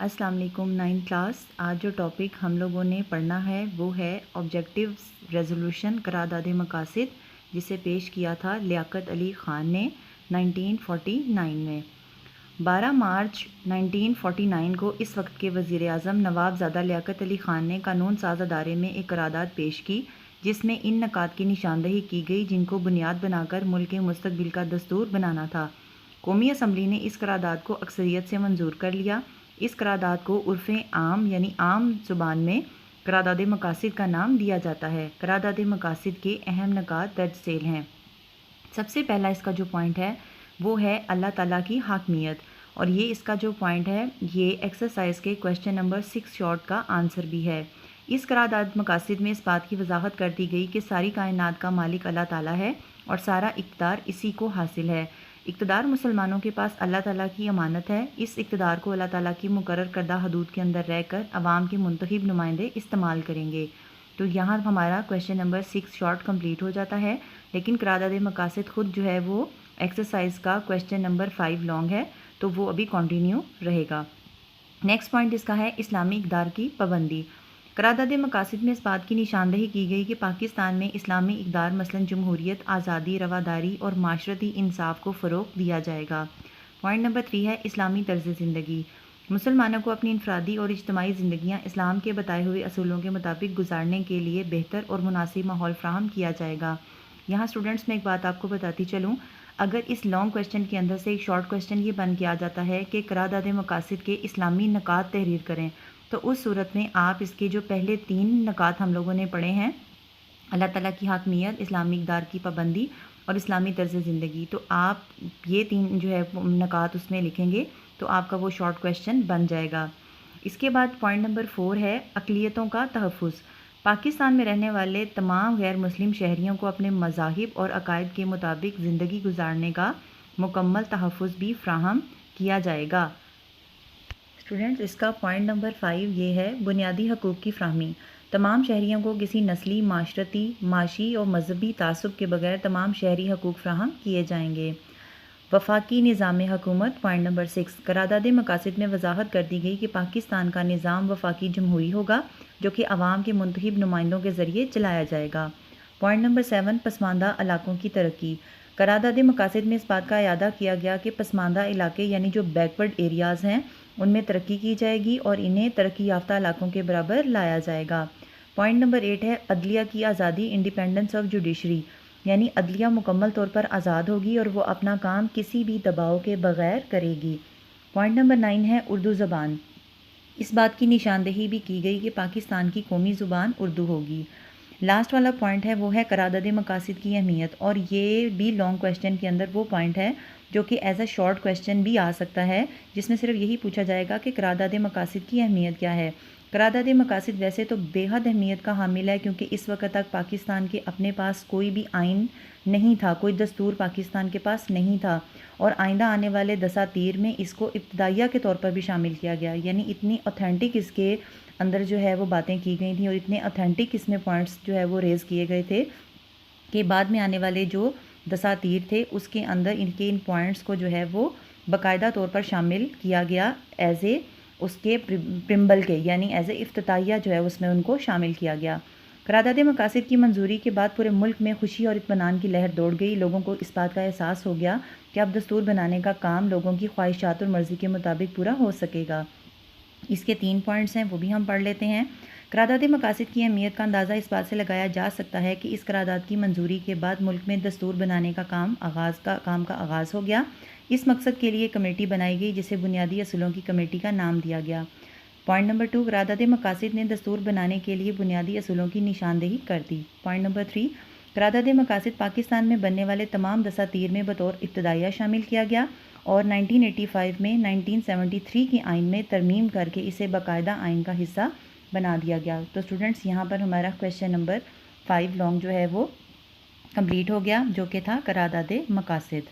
अस्सलाम वालेकुम 9th class. आज जो टॉपिक हम लोगों ने पढ़ना है वो है ऑब्जेक्टिव्स रेजोल्यूशन करारदाद मकासिद, जिसे पेश किया था लियाकत अली ख़ान ने 1949 में। 12 मार्च 1949 को इस वक्त के वज़ीर आज़म नवाबज़ादा लियाकत अली ख़ान ने कानून साज अदारे में एक करारदाद पेश की, जिसमें इन नकात की निशानदही की गई जिनको बुनियाद बनाकर मुल्क के मुस्तकबिल का दस्तूर बनाना था। कौमी असम्बली ने इस करारदाद को अक्सरियत से मंजूर कर लिया। इस करारदाद को उर्फ़ आम यानी आम ज़ुबान में करारदाद मकासिद का नाम दिया जाता है। करारदाद मकासिद के अहम नकात दर्ज झेल हैं। सबसे पहला इसका जो पॉइंट है वो है अल्लाह ताला की हाकमियत, और ये इसका जो पॉइंट है ये एक्सरसाइज के क्वेश्चन नंबर 6 शॉर्ट का आंसर भी है। इस करारदाद मकासिद में इस बात की वजाहत कर दी गई कि सारी कायनात का मालिक अल्लाह ताला है और सारा इक़्तिदार इसी को हासिल है। इक़्तिदार मुसलमानों के पास अल्लाह ताला की अमानत है। इस इक़्तिदार को अल्लाह ताला की मुकर्रर करदा हदूद के अंदर रहकर अवाम के मुंतखब नुमाइंदे इस्तेमाल करेंगे। तो यहाँ हमारा क्वेश्चन नंबर 6 शॉर्ट कंप्लीट हो जाता है, लेकिन करारदाद मकासिद ख़ुद जो है वो एक्सरसाइज का क्वेश्चन नंबर 5 लॉन्ग है, तो वो अभी कंटिन्यू रहेगा। नेक्स्ट पॉइंट इसका है इस्लामी इक़्तिदार की पाबंदी। करारदाद मकासिद में इस बात की निशानदही की गई कि पाकिस्तान में इस्लामी इक़्तिदार मसलन जमहूरियत, आज़ादी, रवादारी और माशरती इंसाफ को फ़रोग़ दिया जाएगा। पॉइंट नंबर 3 है इस्लामी तर्ज़ ज़िंदगी। मुसलमानों को अपनी इनफरादी और इज्तमाई ज़िंदगियाँ इस्लाम के बताए हुए असूलों के मुताबिक गुजारने के लिए बेहतर और मुनासिब माहौल फ़राहम किया जाएगा। यहाँ स्टूडेंट्स मैं एक बात आपको बताती चलूँ, अगर इस लॉन्ग क्वेश्चन के अंदर से एक शॉर्ट क्वेश्चन ये बन के आ जाता है कि करारदाद मकासिद के इस्लामी नकात तहरीर करें, तो उस सूरत में आप इसके जो पहले 3 नकात हम लोगों ने पढ़े हैं, अल्लाह ताला की हाकमियत, इस्लामी इक़्तिदार की पाबंदी और इस्लामी तर्ज़ ज़िंदगी, तो आप ये 3 जो है नकात उसमें लिखेंगे तो आपका वो शॉर्ट क्वेश्चन बन जाएगा। इसके बाद पॉइंट नंबर 4 है अक़लियतों का तहफ़्फ़ुज़। पाकिस्तान में रहने वाले तमाम गैर मुस्लिम शहरियों को अपने मज़ाहिब और अकायद के मुताबिक ज़िंदगी गुजारने का मुकम्मल तहफ़्फ़ुज़ भी फ़राहम किया जाएगा। स्टूडेंट्स इसका पॉइंट नंबर 5 ये है बुनियादी हकूक़ की फ़राहमी। तमाम शहरियों को किसी नस्ली, माशरती, माशी और मजहबी तासुब के बगैर तमाम शहरी हकूक़ फ़राहम किए जाएंगे। वफाकी निज़ाम हुकूमत। पॉइंट नंबर 6 करारदाद मकासिद में वजाहत कर दी गई कि पाकिस्तान का निज़ाम वफाकी जमहूरी होगा, जो कि अवाम के मुंतखब नुमाइंदों के ज़रिए चलाया जाएगा। पॉइंट नंबर 7 पसमानदा इलाकों की तरक्की। करारदाद मकासिद में इस बात का इयादा किया गया कि पसमानदा इलाके यानी जो बैकवर्ड एरियाज़ हैं उनमें तरक्की की जाएगी और इन्हें तरक्की याफ्ता इलाकों के बराबर लाया जाएगा। पॉइंट नंबर 8 है अदलिया की आज़ादी, इंडिपेंडेंस ऑफ जुडिशरी, यानी अदलिया मुकम्मल तौर पर आज़ाद होगी और वो अपना काम किसी भी दबाव के बगैर करेगी। पॉइंट नंबर 9 है उर्दू ज़बान। इस बात की निशानदही भी की गई कि पाकिस्तान की कौमी ज़ुबान उर्दू होगी। लास्ट वाला पॉइंट है वो है करारदाद मकासिद की अहमियत, और ये भी लॉन्ग क्वेश्चन के अंदर वो पॉइंट है जो कि एज अ शॉर्ट क्वेश्चन भी आ सकता है, जिसमें सिर्फ यही पूछा जाएगा कि करारदाद मकासिद की अहमियत क्या है। करारदाद मकासिद वैसे तो बेहद अहमियत का हामिल है, क्योंकि इस वक्त तक पाकिस्तान के अपने पास कोई भी आइन नहीं था, कोई दस्तूर पाकिस्तान के पास नहीं था, और आइंदा आने वाले दसातीर में इसको इब्तदाइया के तौर पर भी शामिल किया गया। यानी इतनी ऑथेंटिक इसके अंदर जो है वो बातें की गई थी और इतने ऑथेंटिक इसमें पॉइंट्स जो है वो रेज़ किए गए थे कि बाद में आने वाले जो दसातीर थे उसके अंदर इनके इन पॉइंट्स को जो है वो बाकायदा तौर पर शामिल किया गया एज ए उसके प्रिम्बल के, यानी एज ए इफ्तिताहिया जो है उसमें उनको शामिल किया गया। करारदाद मकासिद की मंजूरी के बाद पूरे मुल्क में खुशी और इत्मीनान की लहर दौड़ गई। लोगों को इस बात का एहसास हो गया कि अब दस्तूर बनाने का काम लोगों की ख्वाहिशात और मर्ज़ी के मुताबिक पूरा हो सकेगा। इसके 3 पॉइंट्स हैं, वो भी हम पढ़ लेते हैं। करारदाद मकासिद की अहमियत का अंदाज़ा इस बात से लगाया जा सकता है कि इस करारदाद की मंजूरी के बाद मुल्क में दस्तूर बनाने का काम का आगाज़ हो गया। इस मकसद के लिए कमेटी बनाई गई, जिसे बुनियादी असूलों की कमेटी का नाम दिया गया। पॉइंट नंबर 2 करारदाद मकासिद ने दस्तूर बनाने के लिए बुनियादी असूलों की निशानदेही कर दी। पॉइंट नंबर 3 करारदाद मकासिद पाकिस्तान में बनने वाले तमाम दसातीर में बतौर इब्तदाइया शामिल किया गया और 1985 में 1973 की आइन में तरमीम करके इसे बाकायदा आइन का हिस्सा बना दिया गया। तो स्टूडेंट्स यहाँ पर हमारा क्वेश्चन नंबर 5 लॉन्ग जो है वो कंप्लीट हो गया, जो कि था करारदाद मकासिद।